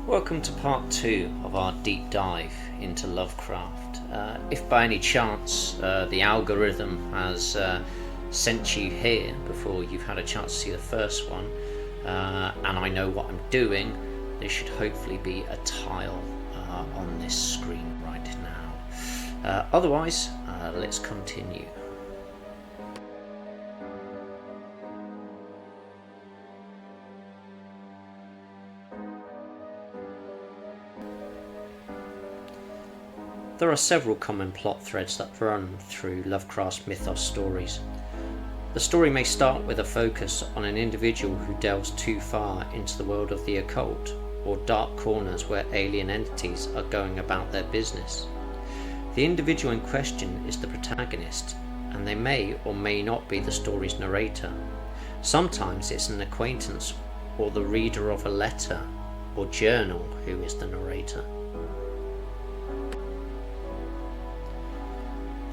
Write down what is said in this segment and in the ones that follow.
Welcome to part 2 of our deep dive into Lovecraft. If by any chance the algorithm has sent you here before you've had a chance to see the first one, and I know what I'm doing, there should hopefully be a tile on this screen right now. Otherwise, let's continue. There are several common plot threads that run through Lovecraft's mythos stories. The story may start with a focus on an individual who delves too far into the world of the occult, or dark corners where alien entities are going about their business. The individual in question is the protagonist, and they may or may not be the story's narrator. Sometimes it's an acquaintance or the reader of a letter or journal who is the narrator.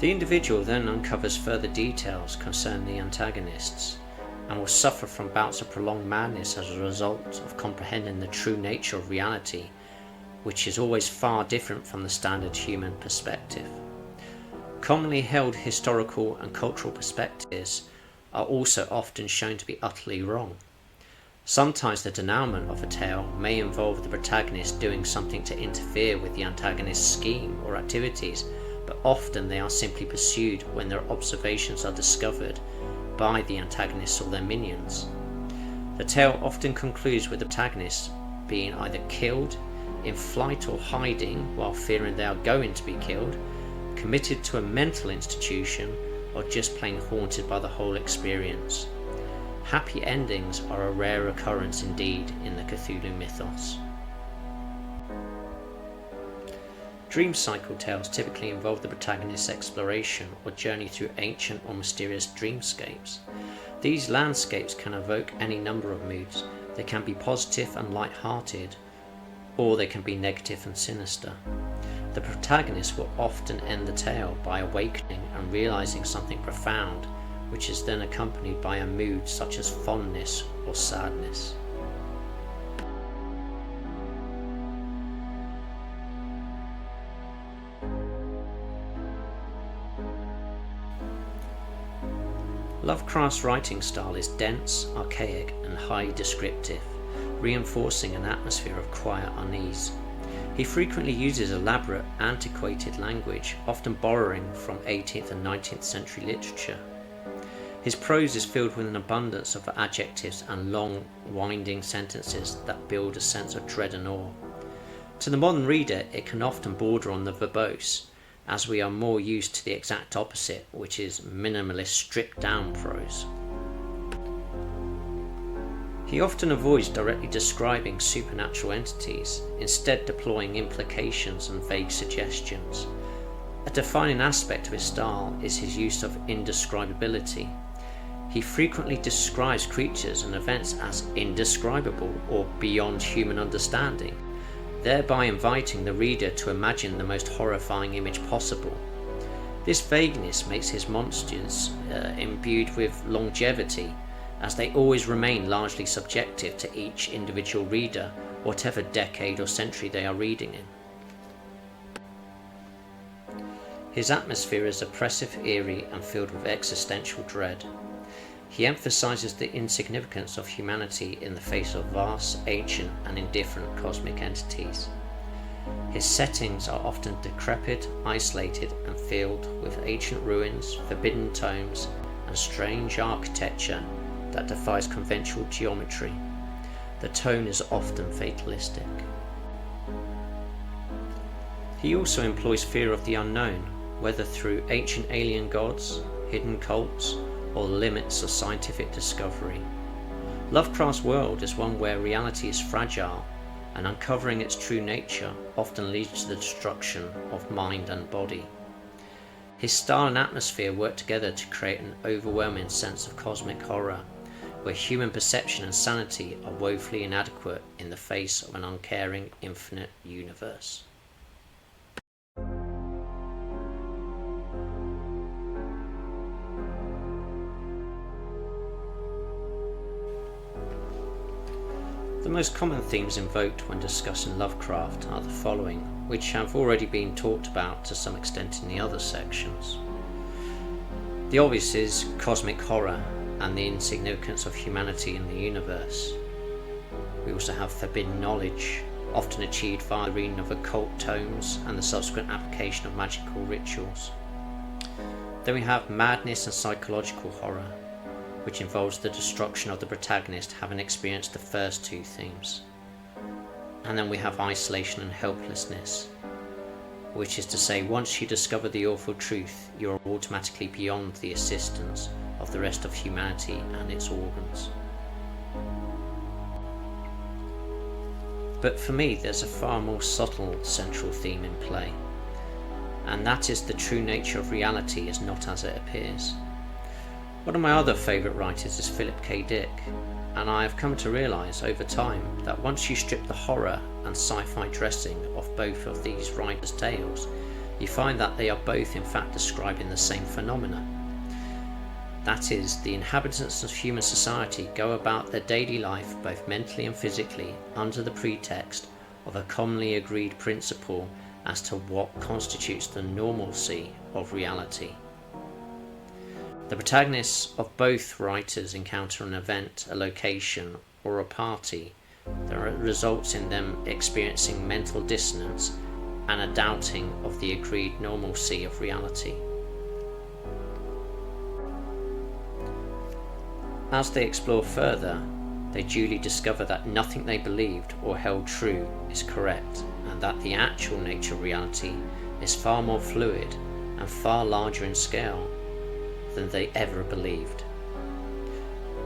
The individual then uncovers further details concerning the antagonists, and will suffer from bouts of prolonged madness as a result of comprehending the true nature of reality, which is always far different from the standard human perspective. Commonly held historical and cultural perspectives are also often shown to be utterly wrong. Sometimes the denouement of a tale may involve the protagonist doing something to interfere with the antagonist's scheme or activities, but often they are simply pursued when their observations are discovered by the antagonists or their minions. The tale often concludes with the protagonists being either killed, in flight or hiding while fearing they are going to be killed, committed to a mental institution, or just plain haunted by the whole experience. Happy endings are a rare occurrence indeed in the Cthulhu mythos. Dream cycle tales typically involve the protagonist's exploration or journey through ancient or mysterious dreamscapes. These landscapes can evoke any number of moods. They can be positive and light-hearted, or they can be negative and sinister. The protagonist will often end the tale by awakening and realizing something profound, which is then accompanied by a mood such as fondness or sadness. Lovecraft's writing style is dense, archaic, and highly descriptive, reinforcing an atmosphere of quiet unease. He frequently uses elaborate, antiquated language, often borrowing from 18th and 19th century literature. His prose is filled with an abundance of adjectives and long, winding sentences that build a sense of dread and awe. To the modern reader, it can often border on the verbose, as we are more used to the exact opposite, which is minimalist, stripped-down prose. He often avoids directly describing supernatural entities, instead deploying implications and vague suggestions. A defining aspect of his style is his use of indescribability. He frequently describes creatures and events as indescribable or beyond human understanding, thereby inviting the reader to imagine the most horrifying image possible. This vagueness makes his monsters imbued with longevity, as they always remain largely subjective to each individual reader, whatever decade or century they are reading in. His atmosphere is oppressive, eerie, and filled with existential dread. He emphasizes the insignificance of humanity in the face of vast, ancient, and indifferent cosmic entities. His settings are often decrepit, isolated, and filled with ancient ruins, forbidden tomes, and strange architecture that defies conventional geometry. The tone is often fatalistic. He also employs fear of the unknown, whether through ancient alien gods, hidden cults, or the limits of scientific discovery. Lovecraft's world is one where reality is fragile, and uncovering its true nature often leads to the destruction of mind and body. His style and atmosphere work together to create an overwhelming sense of cosmic horror, where human perception and sanity are woefully inadequate in the face of an uncaring, infinite universe. The most common themes invoked when discussing Lovecraft are the following, which have already been talked about to some extent in the other sections. The obvious is cosmic horror and the insignificance of humanity in the universe. We also have forbidden knowledge, often achieved via the reading of occult tomes and the subsequent application of magical rituals. Then we have madness and psychological horror, which involves the destruction of the protagonist having experienced the first two themes. And then we have isolation and helplessness, which is to say, once you discover the awful truth, you are automatically beyond the assistance of the rest of humanity and its organs. But for me, there's a far more subtle central theme in play, and that is the true nature of reality is not as it appears. One of my other favourite writers is Philip K. Dick, and I have come to realise over time that once you strip the horror and sci-fi dressing of both of these writers' tales, you find that they are both in fact describing the same phenomena. That is, the inhabitants of human society go about their daily life both mentally and physically under the pretext of a commonly agreed principle as to what constitutes the normalcy of reality. The protagonists of both writers encounter an event, a location, or a party that results in them experiencing mental dissonance and a doubting of the agreed normalcy of reality. As they explore further, they duly discover that nothing they believed or held true is correct, and that the actual nature of reality is far more fluid and far larger in scale than they ever believed.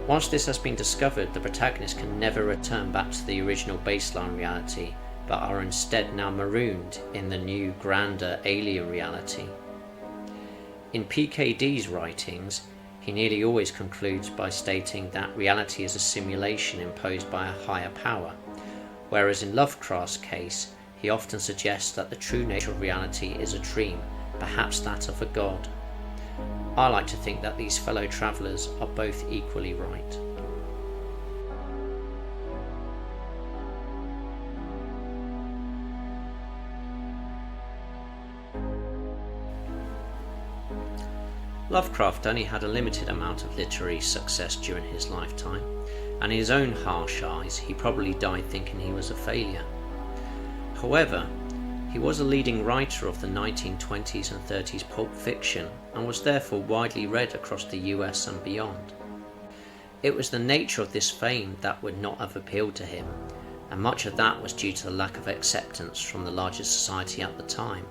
Once this has been discovered, the protagonist can never return back to the original baseline reality, but are instead now marooned in the new, grander alien reality. In PKD's writings, he nearly always concludes by stating that reality is a simulation imposed by a higher power, whereas in Lovecraft's case, he often suggests that the true nature of reality is a dream, perhaps that of a god. I like to think that these fellow travellers are both equally right. Lovecraft only had a limited amount of literary success during his lifetime, and in his own harsh eyes he probably died thinking he was a failure. However, he was a leading writer of the 1920s and 30s pulp fiction and was therefore widely read across the US and beyond. It was the nature of this fame that would not have appealed to him, and much of that was due to the lack of acceptance from the larger society at the time,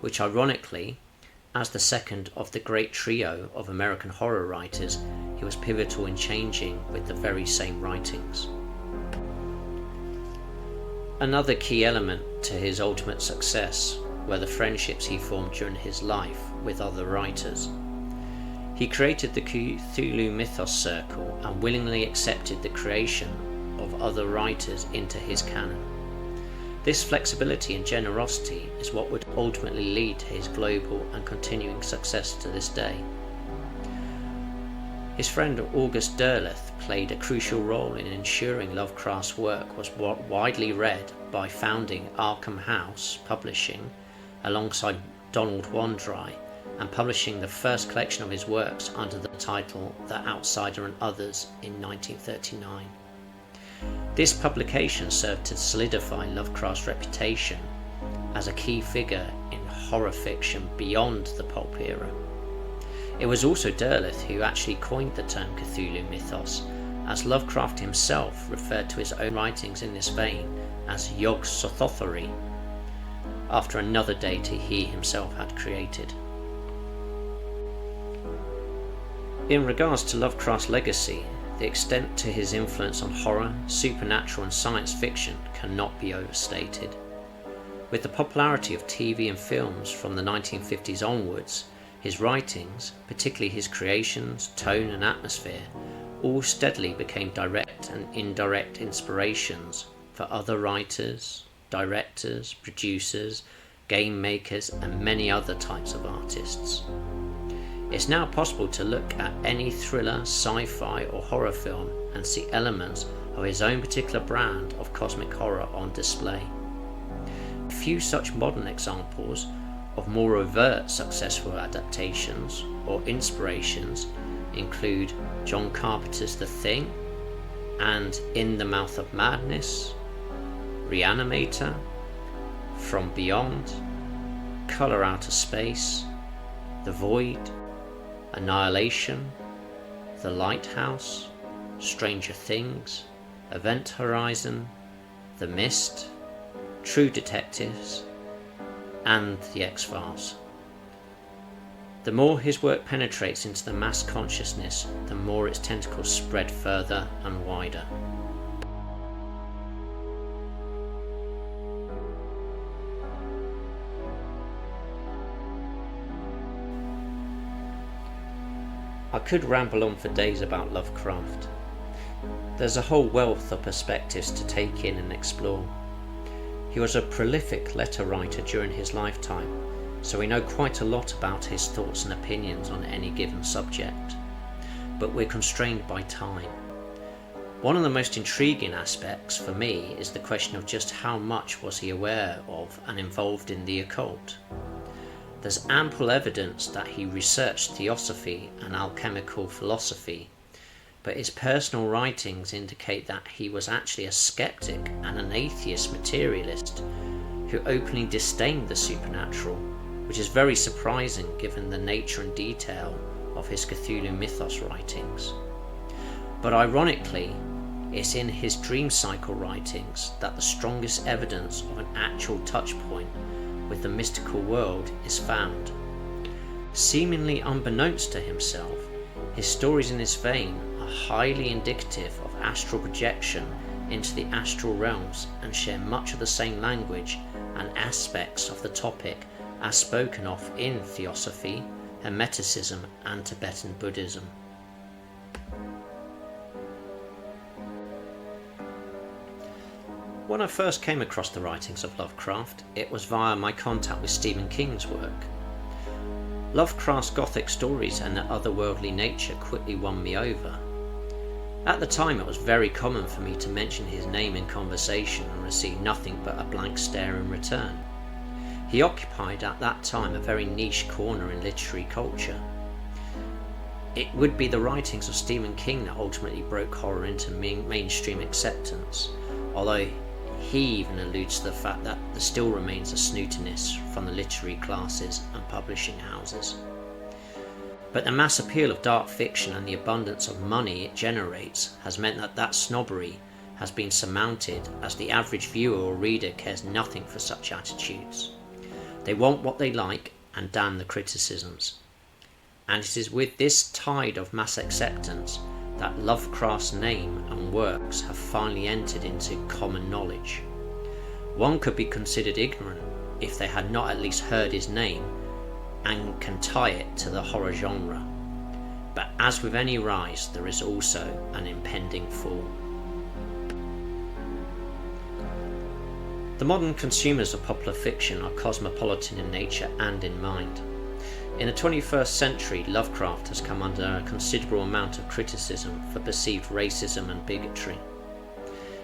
which ironically, as the second of the great trio of American horror writers, he was pivotal in changing with the very same writings. Another key element to his ultimate success were the friendships he formed during his life with other writers. He created the Cthulhu Mythos Circle and willingly accepted the creation of other writers into his canon. This flexibility and generosity is what would ultimately lead to his global and continuing success to this day. His friend August Derleth played a crucial role in ensuring Lovecraft's work was widely read by founding Arkham House Publishing alongside Donald Wandry and publishing the first collection of his works under the title The Outsider and Others in 1939. This publication served to solidify Lovecraft's reputation as a key figure in horror fiction beyond the pulp era. It was also Derleth who actually coined the term Cthulhu Mythos, as Lovecraft himself referred to his own writings in this vein as Yog-Sothothery, after another deity he himself had created. In regards to Lovecraft's legacy, the extent to his influence on horror, supernatural and science fiction cannot be overstated. With the popularity of TV and films from the 1950s onwards, his writings, particularly his creations, tone and atmosphere, all steadily became direct and indirect inspirations for other writers, directors, producers, game makers and many other types of artists. It's now possible to look at any thriller, sci-fi or horror film and see elements of his own particular brand of cosmic horror on display. A few such modern examples of more overt successful adaptations or inspirations include John Carpenter's The Thing and In the Mouth of Madness, Reanimator, From Beyond, Color Out of Space, The Void, Annihilation, The Lighthouse, Stranger Things, Event Horizon, The Mist, True Detectives, and The X-Files. The more his work penetrates into the mass consciousness, the more its tentacles spread further and wider. I could ramble on for days about Lovecraft. There's a whole wealth of perspectives to take in and explore. He was a prolific letter writer during his lifetime, so we know quite a lot about his thoughts and opinions on any given subject. But we're constrained by time. One of the most intriguing aspects for me is the question of just how much was he aware of and involved in the occult. There's ample evidence that he researched theosophy and alchemical philosophy, but his personal writings indicate that he was actually a skeptic and an atheist materialist who openly disdained the supernatural, which is very surprising given the nature and detail of his Cthulhu mythos writings. But ironically, it's in his dream cycle writings that the strongest evidence of an actual touch point with the mystical world is found. Seemingly unbeknownst to himself, his stories in this vein are highly indicative of astral projection into the astral realms and share much of the same language and aspects of the topic as spoken of in Theosophy, Hermeticism and Tibetan Buddhism. When I first came across the writings of Lovecraft, it was via my contact with Stephen King's work. Lovecraft's gothic stories and their otherworldly nature quickly won me over. At the time, it was very common for me to mention his name in conversation and receive nothing but a blank stare in return. He occupied at that time a very niche corner in literary culture. It would be the writings of Stephen King that ultimately broke horror into mainstream acceptance, although he even alludes to the fact that there still remains a snootiness from the literary classes and publishing houses. But the mass appeal of dark fiction and the abundance of money it generates has meant that snobbery has been surmounted, as the average viewer or reader cares nothing for such attitudes. They want what they like and damn the criticisms. And it is with this tide of mass acceptance that Lovecraft's name and works have finally entered into common knowledge. One could be considered ignorant if they had not at least heard his name and can tie it to the horror genre. But as with any rise, there is also an impending fall. The modern consumers of popular fiction are cosmopolitan in nature and in mind. In the 21st century, Lovecraft has come under a considerable amount of criticism for perceived racism and bigotry.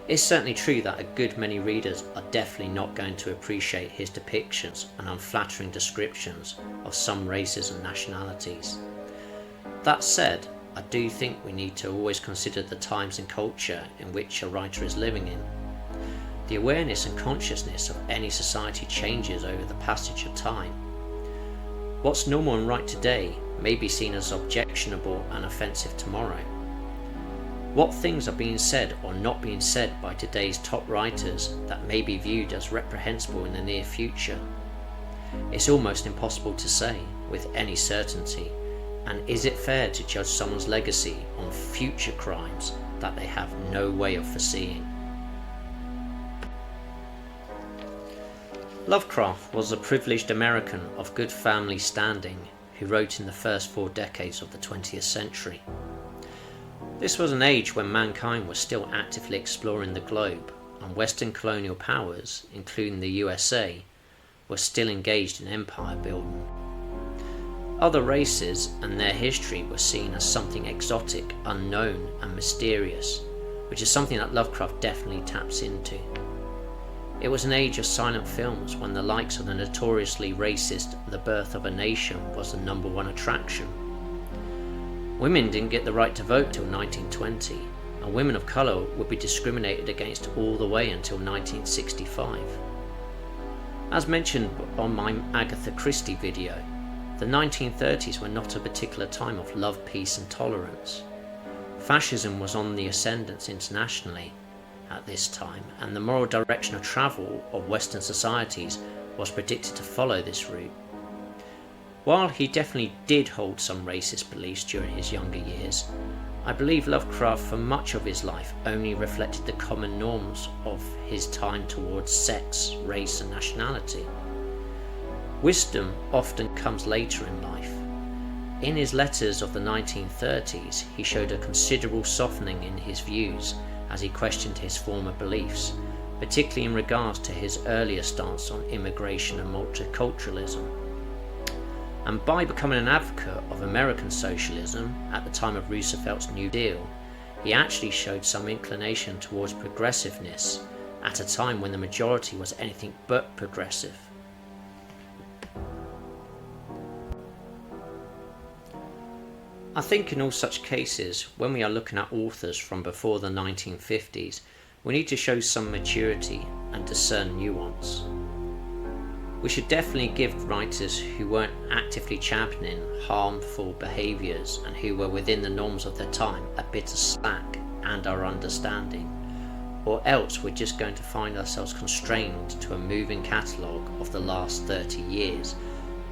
It's certainly true that a good many readers are definitely not going to appreciate his depictions and unflattering descriptions of some races and nationalities. That said, I do think we need to always consider the times and culture in which a writer is living in. The awareness and consciousness of any society changes over the passage of time. What's normal and right today may be seen as objectionable and offensive tomorrow. What things are being said or not being said by today's top writers that may be viewed as reprehensible in the near future? It's almost impossible to say with any certainty, and is it fair to judge someone's legacy on future crimes that they have no way of foreseeing? Lovecraft was a privileged American of good family standing who wrote in the first 4 decades of the 20th century. This was an age when mankind was still actively exploring the globe, and Western colonial powers, including the USA, were still engaged in empire building. Other races and their history were seen as something exotic, unknown and mysterious, which is something that Lovecraft definitely taps into. It was an age of silent films when the likes of the notoriously racist The Birth of a Nation was the #1 attraction. Women didn't get the right to vote till 1920, and women of colour would be discriminated against all the way until 1965. As mentioned on my Agatha Christie video, the 1930s were not a particular time of love, peace and tolerance. Fascism was on the ascendance internationally at this time, and the moral direction of travel of Western societies was predicted to follow this route. While he definitely did hold some racist beliefs during his younger years, I believe Lovecraft for much of his life only reflected the common norms of his time towards sex, race and nationality. Wisdom often comes later in life. In his letters of the 1930s, he showed a considerable softening in his views as he questioned his former beliefs, particularly in regards to his earlier stance on immigration and multiculturalism. And by becoming an advocate of American socialism at the time of Roosevelt's New Deal, he actually showed some inclination towards progressiveness at a time when the majority was anything but progressive. I think in all such cases, when we are looking at authors from before the 1950s, we need to show some maturity and discern nuance. We should definitely give writers who weren't actively championing harmful behaviours and who were within the norms of their time a bit of slack and our understanding, or else we're just going to find ourselves constrained to a moving catalogue of the last 30 years,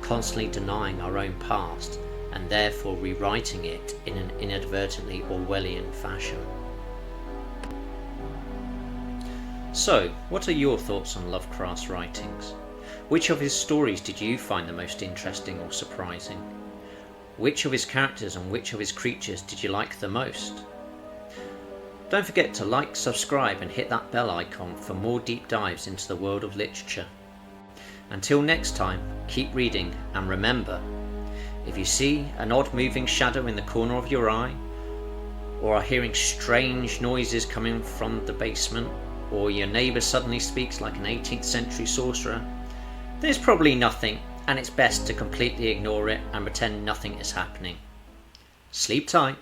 constantly denying our own past and therefore rewriting it in an inadvertently Orwellian fashion. So, what are your thoughts on Lovecraft's writings? Which of his stories did you find the most interesting or surprising? Which of his characters and which of his creatures did you like the most? Don't forget to like, subscribe and hit that bell icon for more deep dives into the world of literature. Until next time, keep reading and remember, if you see an odd moving shadow in the corner of your eye, or are hearing strange noises coming from the basement, or your neighbour suddenly speaks like an 18th century sorcerer, there's probably nothing, and it's best to completely ignore it and pretend nothing is happening. Sleep tight.